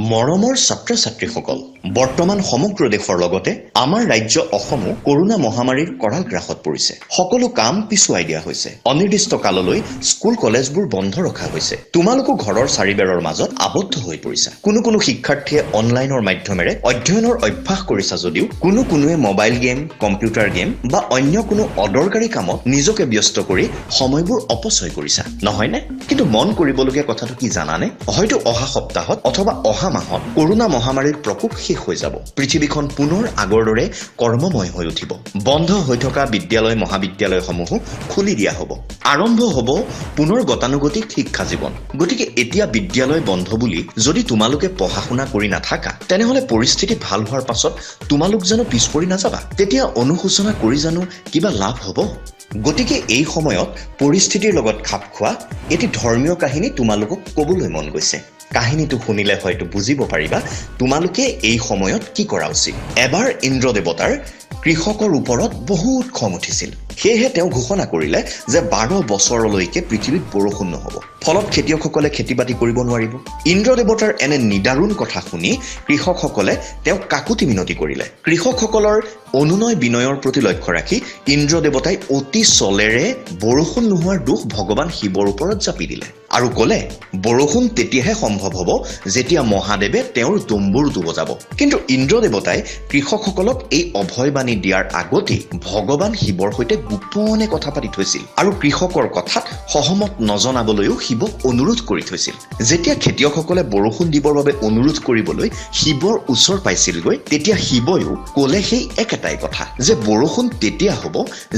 মৰমৰ ছাত্ৰ-ছাত্ৰীসকল, বৰ্তমান সমগ্ৰ দেশৰ লগতে আমাৰ ৰাজ্য অসমো কৰোনা মহামাৰীৰ কৰাল গ্ৰাসত পৰিছে। সকলো কাম পিছুৱাই দিয়া হৈছে। অনিৰ্দিষ্ট কাললৈ স্কুল কলেজবোৰ বন্ধ ৰখা হৈছে। তোমালোকো ঘৰৰ চাৰিবেৰৰ মাজত আবদ্ধ হৈ পৰিছা। কোনো শিক্ষাৰ্থীয়ে অনলাইনৰ মাধ্যমেৰে অধ্যয়নৰ অভ্যাস কৰিছা যদিও কোনোৱে মোবাইল গেম, কম্পিউটাৰ গেম বা অন্য কোনো অদৰকাৰী কামত নিজকে ব্যস্ত কৰি সময়বোৰ অপচয় কৰিছা, নহয়নে? কিন্তু মন কৰিবলগীয়া কথাটো কি জানানে? হয়তো অহা সপ্তাহত অথবা অহা মাহত কৰোনা মহামাৰীৰ প্ৰকোপ শেষ হৈ যাব। পৃথিৱীখন পুনৰ আগৰ দৰে কৰ্মময় হৈ উঠিব। বন্ধ হৈ থকা বিদ্যালয় মহাবিদ্যালয়সমূহো খুলি দিয়া হ'ব। আৰম্ভ হ'ব পুনৰ গতানুগতিক শিক্ষা জীৱন। গতিকে এতিয়া বিদ্যালয় বন্ধ বুলি যদি তোমালোকে পঢ়া শুনা কৰি নাথাকা, তেনেহলে পৰিস্থিতি ভাল হোৱাৰ পাছত তোমালোক জানো পিছ পৰি নাযাবা? তেতিয়া অনুশোচনা কৰি জানো কিবা লাভ হ'ব? গতিকে এই সময়ত পৰিস্থিতিৰ লগত খাপ খোৱা এটি ধৰ্মীয় কাহিনী তোমালোকক ক'বলৈ মন গৈছে। কাহিনীটো শুনিলে হয়তো বুজিব পাৰিবা তোমালোকে এই সময়ত কি কৰা উচিত। এবাৰ ইন্দ্ৰ দেৱতাৰ কৃষকৰ ওপৰত বহুত খং উঠিছিল। সেয়েহে তেওঁ ঘোষণা কৰিলে যে 12 বছৰলৈকে পৃথিৱীত বৰষুণ নহ'ব। ফলত খেতিয়কসকলে খেতি বাতি কৰিব নোৱাৰিব। ইন্দ্ৰ দেৱতাৰ এনে নিদাৰুণ কথা শুনি কৃষকসকলে তেওঁক কাকুতি মিনতি কৰিলে। কৃষকসকলৰ অনুনয় বিনয়ৰ প্ৰতি লক্ষ্য ৰাখি ইন্দ্ৰ দেৱতাই অতি চলেৰে বৰষুণ নোহোৱাৰ দোষ ভগৱান শিৱৰ ওপৰত জাপি দিলে আৰু ক'লে বৰষুণ তেতিয়াহে সম্ভৱ হ'ব যেতিয়া মহাদেৱে তেওঁৰ ডম্বৰুটো বজাব। কিন্তু ইন্দ্ৰ দেৱতাই কৃষকসকলক এই অভয়বাণী দিয়াৰ আগতেই ভগৱান শিৱৰ সৈতে গোপনে কথা পাতি থৈছিল আৰু কৃষকৰ কথাত সহমত নজনাবলৈও শিৱক অনুৰোধ কৰি থৈছিল। যেতিয়া খেতিয়কসকলে বৰষুণ দিবৰ বাবে অনুৰোধ কৰিবলৈ শিৱৰ ওচৰ পাইছিলগৈ, তেতিয়া শিৱয়ো ক'লে সেই একেটাই কথা যে বৰষুণ তেতিয়া হ'ব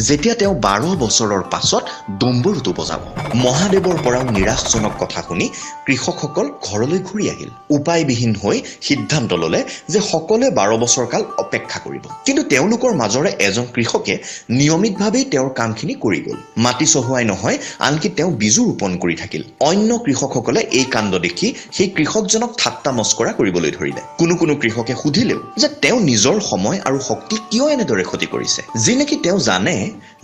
যেতিয়া তেওঁ 12 বছৰৰ পাছত ডম্বৰুটো বজাব। মহাদেৱৰ পৰাও নিৰাশজনক কথা শুনি কৃষকসকল ঘৰলৈ ঘূৰি আহিল। উপায়বিহীন হৈ সিদ্ধান্ত ল'লে যে সকলোৱে 12 বছৰ কাল অপেক্ষা কৰিব। কিন্তু তেওঁলোকৰ মাজৰে এজন কৃষকে নিয়মিতভাৱেই তেওঁৰ কামখিনি কৰি গ'ল। মাটি চহোৱাই নহয়, আনকি তেওঁ বীজো ৰোপণ কৰি থাকিল। অন্য কৃষকসকলে এই কাণ্ড দেখি সেই কৃষকজনক ঠাট্টা মস্কৰা কৰিবলৈ ধৰিলে। কোনো কৃষকে সুধিলেও যে তেওঁ নিজৰ সময় আৰু শক্তি কিয় এনেদৰে ক্ষতি কৰিছে, যি নেকি তেওঁ জানে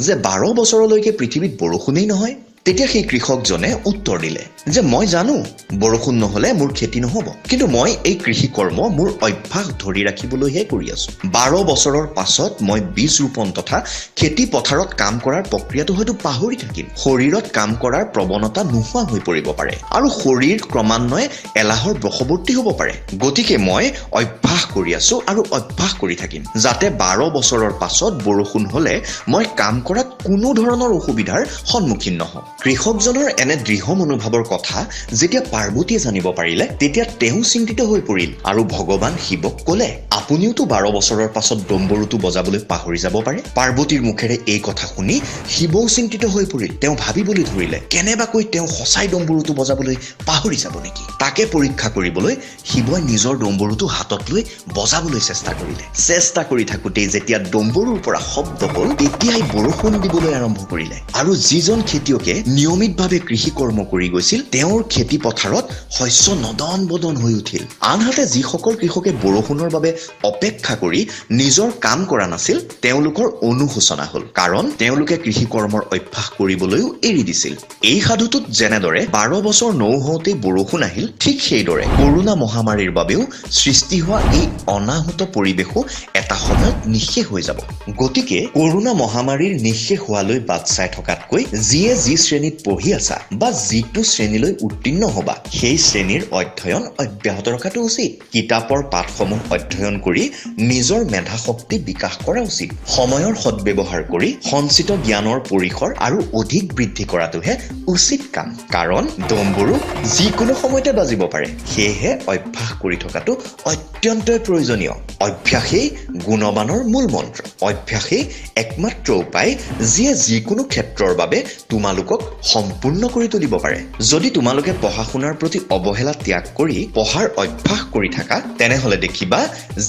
যে 12 বছৰলৈকে পৃথিৱীত বৰষুণেই নহয়। তেতিয়া সেই কৃষকজনে উত্তৰ দিলে যে মই জানো বৰষুণ নহ'লে মোৰ খেতি নহ'ব, কিন্তু মই এই কৃষি কৰ্ম মোৰ অভ্যাস ধৰি ৰাখিবলৈহে কৰি আছো। 12 বছৰৰ পাছত মই বীজ ৰোপণ তথা খেতি পথাৰত কাম কৰাৰ প্ৰক্ৰিয়াটো হয়তো পাহৰি থাকিম। শৰীৰত কাম কৰাৰ প্ৰৱণতা নোহোৱা হৈ পৰিব পাৰে আৰু শৰীৰ ক্ৰমান্বয়ে এলাহৰ বশৱৰ্তী হ'ব পাৰে। গতিকে মই অভ্যাস কৰি আছো আৰু অভ্যাস কৰি থাকিম, যাতে 12 বছৰৰ পাছত বৰষুণ হ'লে মই কাম কৰাত কোনো ধৰণৰ অসুবিধাৰ সন্মুখীন নহওঁ। কৃষকজনৰ এনে দৃঢ় মনোভাৱৰ কথা যেতিয়া পাৰ্বতীয়ে জানিব পাৰিলে, তেতিয়া তেওঁ চিন্তিত হৈ পৰিল আৰু ভগৱান শিৱক ক'লে আপুনিওতো 12 বছৰৰ পাছত ডম্বৰুটো বজাবলৈ পাহৰি যাব পাৰে। পাৰ্বতীৰ মুখেৰে এই কথা শুনি শিৱও চিন্তিত হৈ পৰিল। তেওঁ ভাবিবলৈ ধৰিলে কেনেবাকৈ তেওঁ সঁচাই ডম্বৰুটো বজাবলৈ পাহৰি যাব নেকি। তাকে পৰীক্ষা কৰিবলৈ শিৱই নিজৰ ডম্বৰুটো হাতত লৈ বজাবলৈ চেষ্টা কৰিলে। চেষ্টা কৰি থাকোঁতেই যেতিয়া ডম্বৰুৰ পৰা শব্দ হ'ল, তেতিয়াই বৰষুণ দিবলৈ আৰম্ভ কৰিলে আৰু যিজন খেতিয়কে নিয়মিতভাৱে কৃষি কৰ্ম কৰি গৈছিল, তেওঁৰ খেতি পথাৰত শস্য নদন বদন হৈ উঠিল। আনহাতে যিসকল কৃষকে বৰষুণৰ বাবে অপেক্ষা কৰি নিজৰ কাম কৰা নাছিল, তেওঁলোকৰ অনুশোচনা হ'ল, কাৰণ তেওঁলোকে কৃষি কৰ্মৰ অভ্যাস কৰিবলৈও এৰি দিছিল। এই সাধুটোত যেনেদৰে 12 বছৰ নৌহওঁতেই বৰষুণ আহিল, ঠিক সেইদৰে কৰোনা মহামাৰীৰ বাবেও সৃষ্টি হোৱা এই অনাহুত পৰিৱেশো এটা সময়ত নিঃশেষ হৈ যাব। গতিকে কৰোনা মহামাৰীৰ নিঃশেষ হোৱালৈ বাট চাই থকাতকৈ যিয়ে যি শ্ৰেণীত পঢ়ি আছা বা যিটো শ্ৰেণীলৈ উত্তীৰ্ণ হবা, সেই শ্ৰেণীৰ অধ্যয়ন অব্যাহত ৰখাটো উচিত। কিতাপৰ পাঠসমূহ অধ্যয়ন কৰি নিজৰ মেধা শক্তি বিকাশ কৰা উচিত। সময়ৰ সদ্ব্যৱহাৰ কৰি সঞ্চিত জ্ঞানৰ পৰিসৰ আৰু অধিক বৃদ্ধি কৰাটোহে উচিত কাম, কাৰণ ডম্বৰু যিকোনো সময়তে বাজিব পাৰে। সেয়েহে অভ্যাস কৰি থকাটো অত্যন্তই প্ৰয়োজনীয়। অভ্যাসেই গুণবানৰ মূল মন্ত্ৰ। অভ্যাসেই একমাত্ৰ উপায় যিয়ে যিকোনো ক্ষেত্ৰৰ বাবে তোমালোকক সম্পূৰ্ণ কৰি তুলিব পাৰে। যদি তোমালোকে পঢ়া শুনাৰ প্ৰতি অৱহেলা ত্যাগ কৰি পঢ়াৰ অভ্যাস কৰি থাকা, তেনেহলে দেখিবা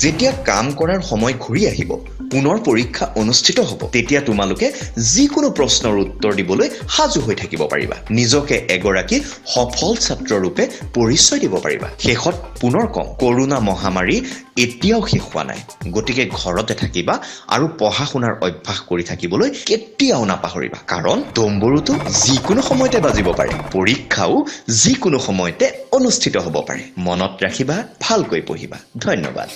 যেতিয়া কাম কৰাৰ সময় ঘূৰি আহিব, পুনৰ পৰীক্ষা অনুষ্ঠিত হ'ব, তেতিয়া তোমালোকে যিকোনো প্ৰশ্নৰ উত্তৰ দিবলৈ সাজু হৈ থাকিব পাৰিবা। নিজকে এগৰাকী সফল ছাত্ৰৰূপে পৰিচয় দিব পাৰিবা। শেষত পুনৰ কওঁ কৰোনা মহামাৰী এতিয়াও শেষ হোৱা নাই গতিকে ঘৰতে থাকিবা আৰু পঢ়া শুনাৰ অভ্যাস কৰি থাকিবলৈ কেতিয়াও নাপাহৰিবা কাৰণ তম্বুৰুটো যিকোনো সময়তে বাজিব পাৰে পৰীক্ষাও যিকোনো সময়তে অনুষ্ঠিত হ'ব পাৰে মনত ৰাখিবা ভালকৈ পঢ়িবা ধন্যবাদ